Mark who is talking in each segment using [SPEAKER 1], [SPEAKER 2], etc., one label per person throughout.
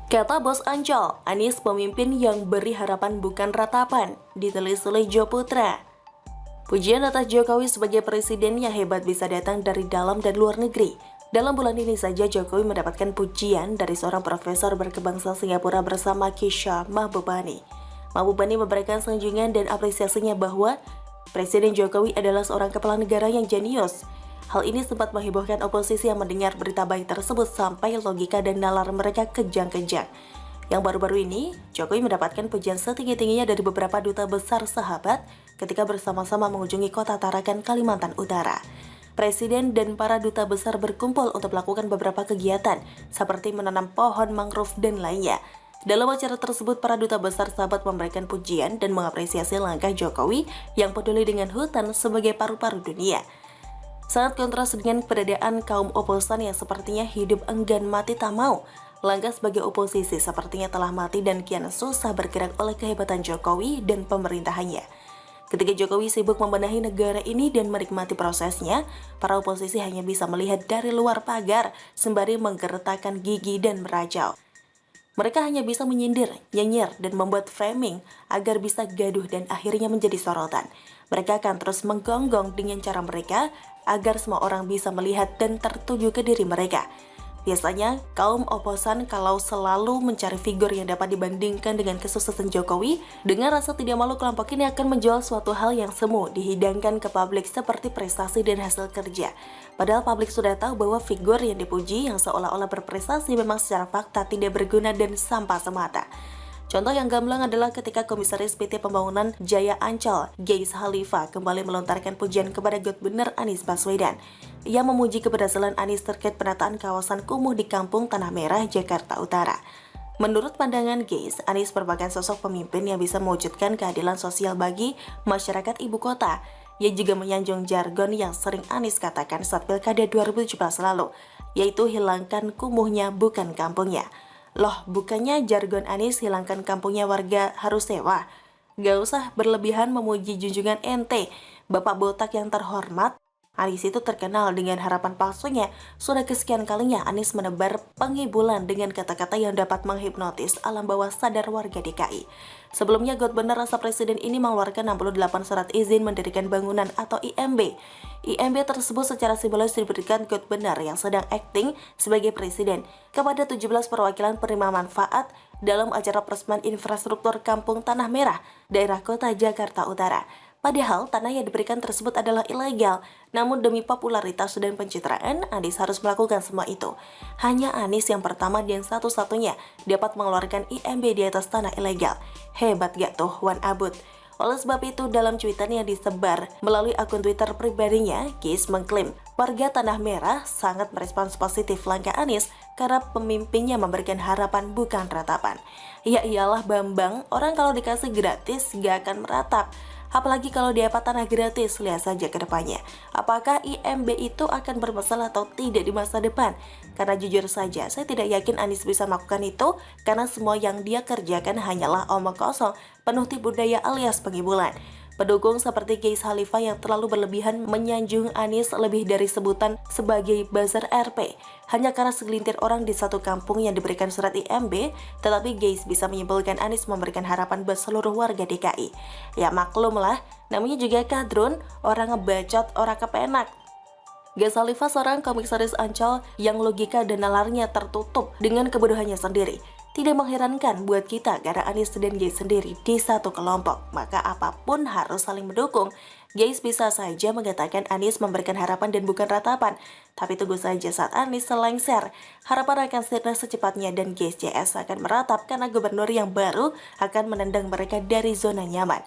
[SPEAKER 1] Kata Bos Ancol, Anies pemimpin yang beri harapan bukan ratapan, ditulis oleh Jo Putra. Pujian atas Jokowi sebagai presiden yang hebat bisa datang dari dalam dan luar negeri. Dalam bulan ini saja Jokowi mendapatkan pujian dari seorang profesor berkebangsaan Singapura bersama Kisha Mahbubani. Mahbubani memberikan sanjungan dan apresiasinya bahwa Presiden Jokowi adalah seorang kepala negara yang jenius. Hal ini sempat menghebohkan oposisi yang mendengar berita baik tersebut sampai logika dan nalar mereka kejang-kejang. Yang baru-baru ini, Jokowi mendapatkan pujian setinggi-tingginya dari beberapa duta besar sahabat ketika bersama-sama mengunjungi kota Tarakan, Kalimantan Utara. Presiden dan para duta besar berkumpul untuk melakukan beberapa kegiatan, seperti menanam pohon mangrove dan lainnya. Dalam acara tersebut, para duta besar sahabat memberikan pujian dan mengapresiasi langkah Jokowi yang peduli dengan hutan sebagai paru-paru dunia. Sangat kontras dengan keberadaan kaum oposan yang sepertinya hidup enggan mati tak mau. Langkah sebagai oposisi sepertinya telah mati dan kian susah bergerak oleh kehebatan Jokowi dan pemerintahannya. Ketika Jokowi sibuk membenahi negara ini dan menikmati prosesnya, para oposisi hanya bisa melihat dari luar pagar sembari menggertakkan gigi dan merajau. Mereka hanya bisa menyindir, nyinyir, dan membuat framing agar bisa gaduh dan akhirnya menjadi sorotan. Mereka akan terus menggonggong dengan cara mereka agar semua orang bisa melihat dan tertuju ke diri mereka. Biasanya, kaum oposan kalau selalu mencari figur yang dapat dibandingkan dengan kesuksesan Jokowi, dengan rasa tidak malu kelompok ini akan menjual suatu hal yang semu dihidangkan ke publik seperti prestasi dan hasil kerja. Padahal publik sudah tahu bahwa figur yang dipuji yang seolah-olah berprestasi memang secara fakta tidak berguna dan sampah semata. Contoh yang gamblang adalah ketika Komisaris PT Pembangunan Jaya Ancol, Gais Khalifa, kembali melontarkan pujian kepada Gubernur Anies Baswedan. Ia memuji keberhasilan Anies terkait penataan kawasan kumuh di Kampung Tanah Merah, Jakarta Utara. Menurut pandangan Gais, Anies merupakan sosok pemimpin yang bisa mewujudkan keadilan sosial bagi masyarakat ibu kota. Ia juga menyanjung jargon yang sering Anies katakan saat Pilkada 2017 lalu, yaitu hilangkan kumuhnya bukan kampungnya. Loh, bukannya jargon Anies hilangkan kampungnya warga harus sewa? Gak usah berlebihan memuji junjungan ente, Bapak Botak yang terhormat. Anies itu terkenal dengan harapan palsunya. Sudah kesekian kalinya Anies menebar penghiburan dengan kata-kata yang dapat menghipnotis alam bawah sadar warga DKI. Sebelumnya, Gubernur rasa presiden ini mengeluarkan 68 surat izin mendirikan bangunan atau IMB. IMB tersebut secara simbolis diberikan Gubernur yang sedang akting sebagai presiden kepada 17 perwakilan penerima manfaat dalam acara peresmian infrastruktur Kampung Tanah Merah, daerah kota Jakarta Utara. Padahal tanah yang diberikan tersebut adalah ilegal, namun demi popularitas dan pencitraan, Anies harus melakukan semua itu. Hanya Anies yang pertama dan satu-satunya dapat mengeluarkan IMB di atas tanah ilegal. Hebat gak tuh Wan Abut? Oleh sebab itu, dalam cuitan yang disebar melalui akun Twitter pribadinya, Gais mengklaim warga Tanah Merah sangat merespons positif langkah Anies karena pemimpinnya memberikan harapan bukan ratapan. Ya iyalah Bambang, orang kalau dikasih gratis gak akan meratap. Apalagi kalau dapat tanah gratis, lihat saja ke depannya. Apakah IMB itu akan bermasalah atau tidak di masa depan? Karena jujur saja, saya tidak yakin Anies bisa melakukan itu karena semua yang dia kerjakan hanyalah omong kosong, penuh tipu daya alias penghiburan. Pendukung seperti Gais Khalifa yang terlalu berlebihan menyanjung Anies lebih dari sebutan sebagai buzzer RP. Hanya karena segelintir orang di satu kampung yang diberikan surat IMB, tetapi Gais bisa menyimpulkan Anies memberikan harapan buat seluruh warga DKI. Ya maklum lah, namanya juga kadrun, orang ngebacot, orang kepenak. Gais Khalifa seorang komisaris Ancol yang logika dan nalarnya tertutup dengan kebodohannya sendiri. Tidak mengherankan buat kita karena Anies dan Gais sendiri di satu kelompok, maka apapun harus saling mendukung. Gais bisa saja mengatakan Anies memberikan harapan dan bukan ratapan, tapi tunggu saja saat Anies selengser. Harapan akan sirna secepatnya dan Gais JS akan meratap karena gubernur yang baru akan menendang mereka dari zona nyaman.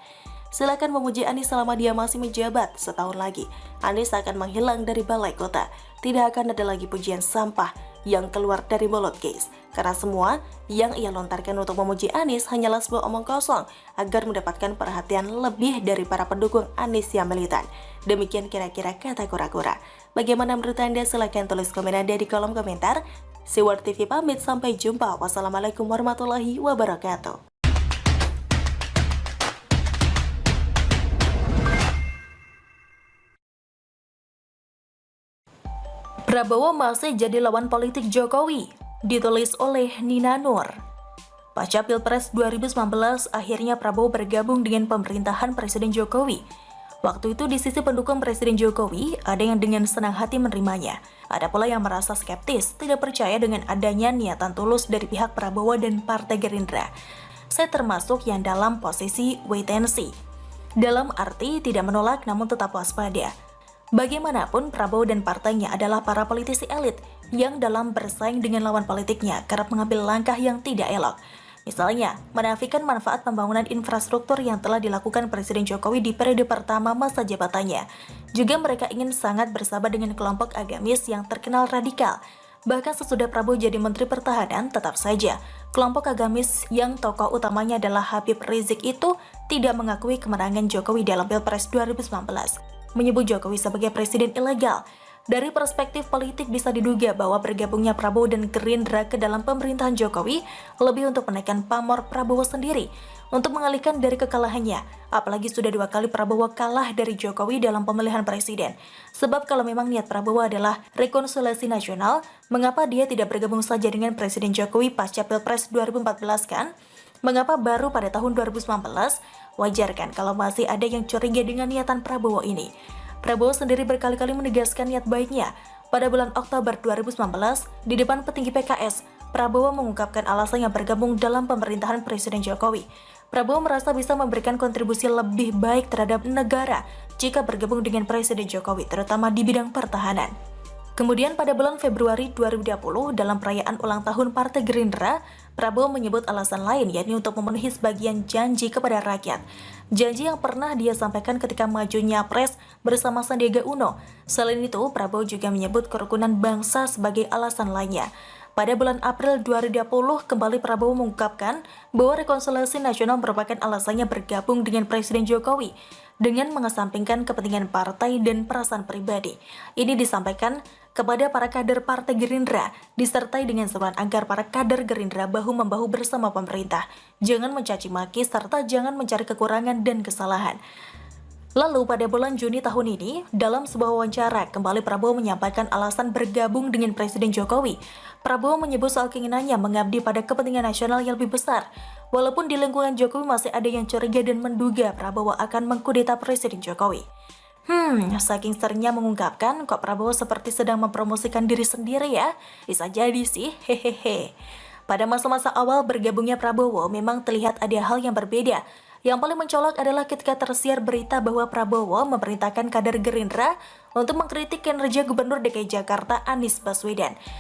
[SPEAKER 1] Silakan memuji Anies selama dia masih menjabat. Setahun lagi, Anies akan menghilang dari balai kota. Tidak akan ada lagi pujian sampah yang keluar dari mulut Gais. Karena semua yang ia lontarkan untuk memuji Anies hanyalah sebuah omong kosong agar mendapatkan perhatian lebih dari para pendukung Anies yang militan. Demikian kira-kira kata kura-kura. Bagaimana menurut Anda? Silahkan tulis komen Anda di kolom komentar. Siwar TV pamit, sampai jumpa. Wassalamualaikum warahmatullahi wabarakatuh. Prabowo masih jadi lawan politik Jokowi, ditulis oleh Nina Nur. Pasca Pilpres 2019, akhirnya Prabowo bergabung dengan pemerintahan Presiden Jokowi. Waktu itu di sisi pendukung Presiden Jokowi, ada yang dengan senang hati menerimanya. Ada pula yang merasa skeptis, tidak percaya dengan adanya niatan tulus dari pihak Prabowo dan Partai Gerindra. Saya termasuk yang dalam posisi wait and see. Dalam arti tidak menolak namun tetap waspada. Bagaimanapun, Prabowo dan partainya adalah para politisi elit yang dalam bersaing dengan lawan politiknya kerap mengambil langkah yang tidak elok. Misalnya, menafikan manfaat pembangunan infrastruktur yang telah dilakukan Presiden Jokowi di periode pertama masa jabatannya. Juga mereka ingin sangat bersahabat dengan kelompok agamis yang terkenal radikal. Bahkan sesudah Prabowo jadi Menteri Pertahanan, tetap saja kelompok agamis yang tokoh utamanya adalah Habib Rizik itu tidak mengakui kemenangan Jokowi dalam Pilpres 2019. Menyebut Jokowi sebagai presiden ilegal. Dari perspektif politik bisa diduga bahwa bergabungnya Prabowo dan Gerindra ke dalam pemerintahan Jokowi lebih untuk menaikkan pamor Prabowo sendiri, untuk mengalihkan dari kekalahannya, apalagi sudah 2 kali Prabowo kalah dari Jokowi dalam pemilihan presiden. Sebab kalau memang niat Prabowo adalah rekonsiliasi nasional, mengapa dia tidak bergabung saja dengan Presiden Jokowi pasca Pilpres 2014 kan? Mengapa baru pada tahun 2019? Wajar kan kalau masih ada yang curiga dengan niatan Prabowo ini. Prabowo sendiri berkali-kali menegaskan niat baiknya. Pada bulan Oktober 2019, di depan petinggi PKS, Prabowo mengungkapkan alasannya bergabung dalam pemerintahan Presiden Jokowi. Prabowo merasa bisa memberikan kontribusi lebih baik terhadap negara jika bergabung dengan Presiden Jokowi, terutama di bidang pertahanan. Kemudian pada bulan Februari 2020, dalam perayaan ulang tahun Partai Gerindra, Prabowo menyebut alasan lain, yakni untuk memenuhi sebagian janji kepada rakyat. Janji yang pernah dia sampaikan ketika maju nyapres bersama Sandiaga Uno. Selain itu, Prabowo juga menyebut kerukunan bangsa sebagai alasan lainnya. Pada bulan April 2020, kembali Prabowo mengungkapkan bahwa rekonsiliasi nasional merupakan alasannya bergabung dengan Presiden Jokowi dengan mengesampingkan kepentingan partai dan perasaan pribadi. Ini disampaikan kepada para kader Partai Gerindra, disertai dengan seruan agar para kader Gerindra bahu-membahu bersama pemerintah. Jangan mencaci maki serta jangan mencari kekurangan dan kesalahan. Lalu pada bulan Juni tahun ini, dalam sebuah wawancara, kembali Prabowo menyampaikan alasan bergabung dengan Presiden Jokowi. Prabowo menyebut soal keinginannya mengabdi pada kepentingan nasional yang lebih besar. Walaupun di lingkungan Jokowi masih ada yang curiga dan menduga Prabowo akan mengkudeta Presiden Jokowi. Saking seringnya mengungkapkan, kok Prabowo seperti sedang mempromosikan diri sendiri ya? Bisa jadi sih, hehehe. Pada masa-masa awal bergabungnya Prabowo, memang terlihat ada hal yang berbeda. Yang paling mencolok adalah ketika tersiar berita bahwa Prabowo memerintahkan kader Gerindra untuk mengkritik kinerja Gubernur DKI Jakarta Anies Baswedan.